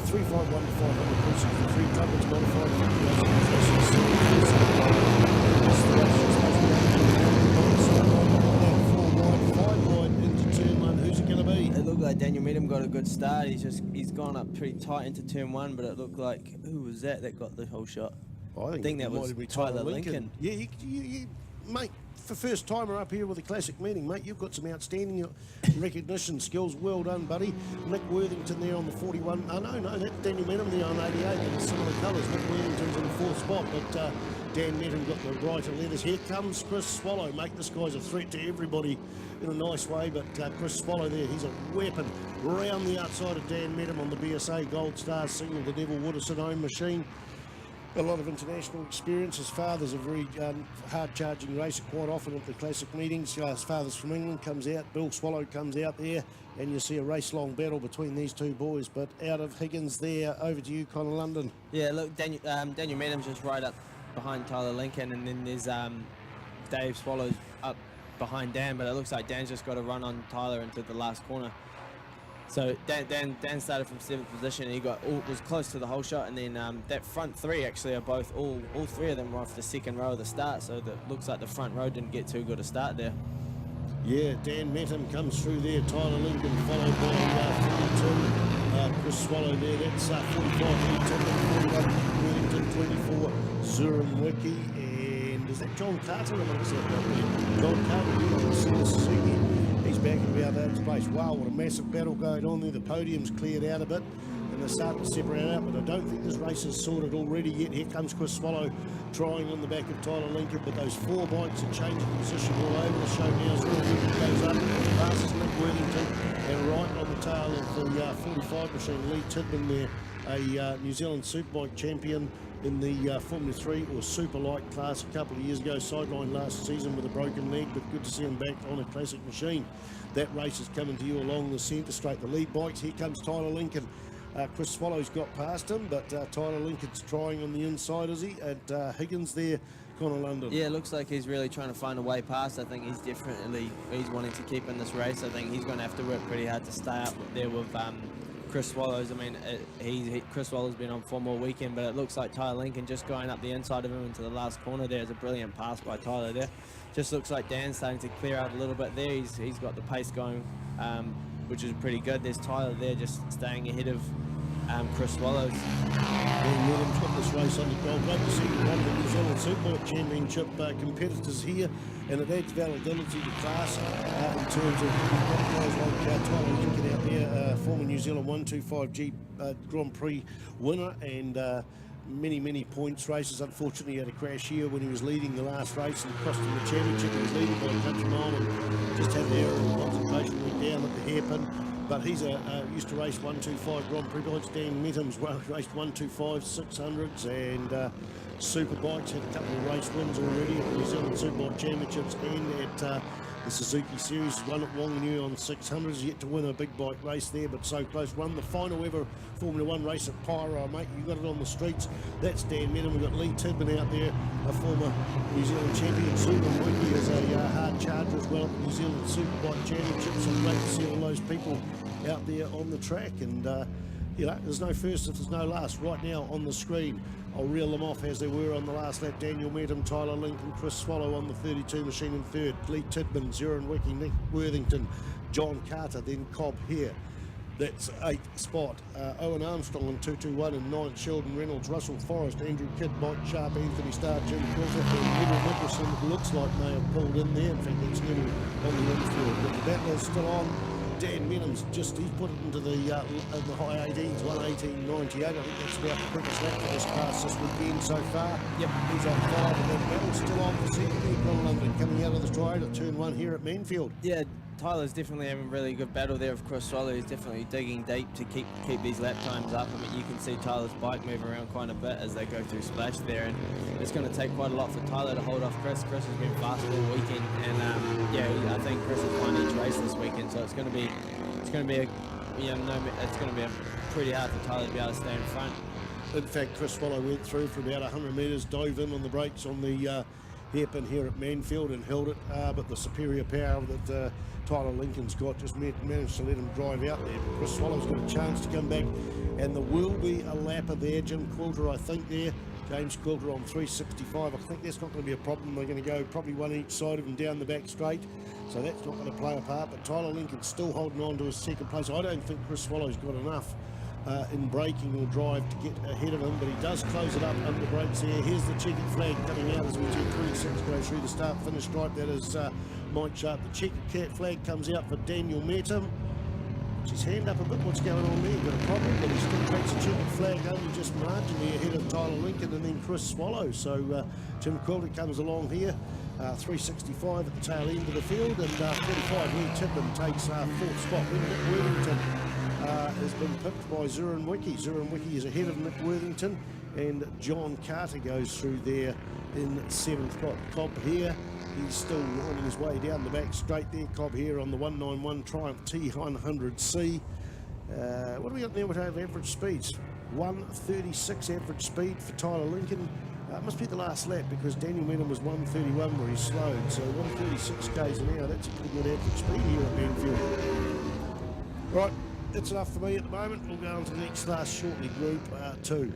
351 to 500 cruising for 3 trumpets modified. Into turn 1. Who's it going to be? It looked like Daniel Meadham got a good start. He's gone up pretty tight into turn 1, but it looked like, who was that got the whole shot? I think that was Tyler Lincoln. Yeah, you, mate, for first timer up here with the classic meeting, mate, you've got some outstanding recognition skills. Well done, buddy. Nick Worthington there on the 41. Oh, no, that's Daniel Meadham there on 88. They're similar colours. Nick Worthington's in the 4th spot, but Dan Meadham got the brighter leathers. Here comes Chris Swallow, mate. This guy's a threat to everybody in a nice way, but Chris Swallow there, he's a weapon. Round the outside of Dan Meadham on the BSA Gold Star single, the Neville Wooderson own machine. A lot of international experience. His father's a very hard-charging racer quite often at the classic meetings. His father's from England, comes out. Bill Swallow comes out there, and you see a race-long battle between these two boys. But out of Higgins there, over to you, Connor London. Yeah, look, Daniel Meadham's just right up behind Tyler Lincoln, and then there's Dave Swallows up behind Dan, but it looks like Dan's just got to run on Tyler into the last corner. So Dan started from 7th position, and he was close to the whole shot, and then that front 3 actually are both, all 3 of them were off the 2nd row of the start, so that looks like the front row didn't get too good a start there. Yeah, Dan Meadham comes through there, Tyler Lincoln followed by 42, Chris Swallow there, that's 45, 41, Worthington 24, Zurenwicki, and is that John Carter amongst that right there? John Carter, you can see the Suzuki. He's back in about that place. Wow, what a massive battle going on there. The podium's cleared out a bit and they're starting to separate out, but I don't think this race is sorted already yet. Here comes Chris Swallow trying on the back of Tyler Lincoln, but those 4 bikes are changing position all over the show now. Zurenwicki goes up, passes Nick Worthington, and right on the tail of the 45 machine, Lee Tidman there, a New Zealand Superbike champion in the Formula 3 or Super Light class a couple of years ago, sidelined last season with a broken leg, but good to see him back on a classic machine. That race is coming to you along the centre straight. The lead bikes, here comes Tyler Lincoln. Chris Swallow's got past him, but Tyler Lincoln's trying on the inside, is he? At Higgins there, Connor London. Yeah, it looks like he's really trying to find a way past. I think he's wanting to keep in this race. I think he's going to have to work pretty hard to stay up there with Chris Swallows. I mean, Chris Swallows been on form all weekend, but it looks like Tyler Lincoln just going up the inside of him into the last corner. There's a brilliant pass by Tyler there. Just looks like Dan's starting to clear out a little bit there. He's got the pace going, which is pretty good. There's Tyler there just staying ahead of Chris Swallows. Dan Meadham's got this race on the gold. Great to see one of the New Zealand Superbike Championship competitors here, and it adds validity to class in terms of guys like Tyler Lincoln out there, former New Zealand 125G Grand Prix winner, and many points races. Unfortunately, he had a crash here when he was leading the last race and cost him the championship. He was leading by a country mile and just had an error in concentration, went down at the hairpin. But he's used to race 125 Grand Prix bikes. Dan Meadham's raced 125 600s and super bikes. Had a couple of race wins already at the New Zealand Superbike Championships and at the Suzuki Series. Won at Wanganui on 600s. Yet to win a big bike race there, but so close. Won the final ever Formula 1 race at Pyro, mate. You got it on the streets. That's Dan Meadham. We've got Lee Tidman out there, a former New Zealand champion. Zurenwicki is a hard charger as well at the New Zealand Superbike Championships. So great to see all those people out there on the track, and you know, there's no first if there's no last. Right now on the screen, I'll reel them off as they were on the last lap. Daniel Meadham, Tyler Lincoln, Chris Swallow on the 32 machine in 3rd, Lee Tidman, Zurenwicki, Nick Worthington, John Carter, then Cobb here. That's 8th spot. Owen Armstrong on 221 and 9th, Sheldon Reynolds, Russell Forrest, Andrew Kidd, Mike Sharp, Anthony Starr, Jim Quilter, and Neville Nicholson, it looks like may have pulled in there. In fact, that's Neville on the infield, but the battle is still on. Dan Meadham's he's put it into the high 18s, 118.98. I think that's about the quickest lap for this class this weekend so far. Yep. He's on 5, and that battle's still on for second. Gr1R5 London coming out of the stride at turn 1 here at Manfield. Yeah, Tyler's definitely having a really good battle there. Of course, Swallow is definitely digging deep to keep these lap times up. I mean, you can see Tyler's bike move around quite a bit as they go through Splash there, and it's going to take quite a lot for Tyler to hold off Chris. Chris has been fast all weekend, and yeah, I think Chris has won each race this weekend, so it's going to be pretty hard for Tyler to be able to stay in front. In fact, Chris Swallow went through for about 100 metres, dove in on the brakes on the hairpin here at Manfield and held it, but the superior power that Tyler Lincoln's got just managed to let him drive out there. But Chris Swallow's got a chance to come back, and there will be a lapper there. Jim Quilter, I think, there. James Quilter on 365. I think that's not going to be a problem. They're going to go probably one each side of him down the back straight, so that's not going to play a part. But Tyler Lincoln's still holding on to his second place. I don't think Chris Swallow's got enough in braking or drive to get ahead of him, but he does close it up under brakes there. Here's the checkered flag coming out as we do 26 go through the start-finish stripe. That is Mike Sharp. The checkered cat flag comes out for Daniel Metum. His hand up a bit. What's going on there? Got a problem, but he still takes a checkered flag only just marginally ahead of Tyler Lincoln and then Chris Swallow. So Tim Quilter comes along here. 365 at the tail end of the field, and 45 Lee Tippin takes fourth spot. Then Nick Worthington has been picked by Gr1R5. Gr1R5 is ahead of Nick Worthington, and John Carter goes through there in seventh spot. Cobb here, he's still winding his way down the back straight there. Cobb here on the 191 Triumph T100C. What do we got there with our average speeds? 136 average speed for Tyler Lincoln. It must be the last lap because Daniel Metum was 131 where he slowed. So 136 k's an hour, that's a pretty good average speed here at Manfield. Right, that's enough for me at the moment. We'll go on to the next class shortly, Group 2.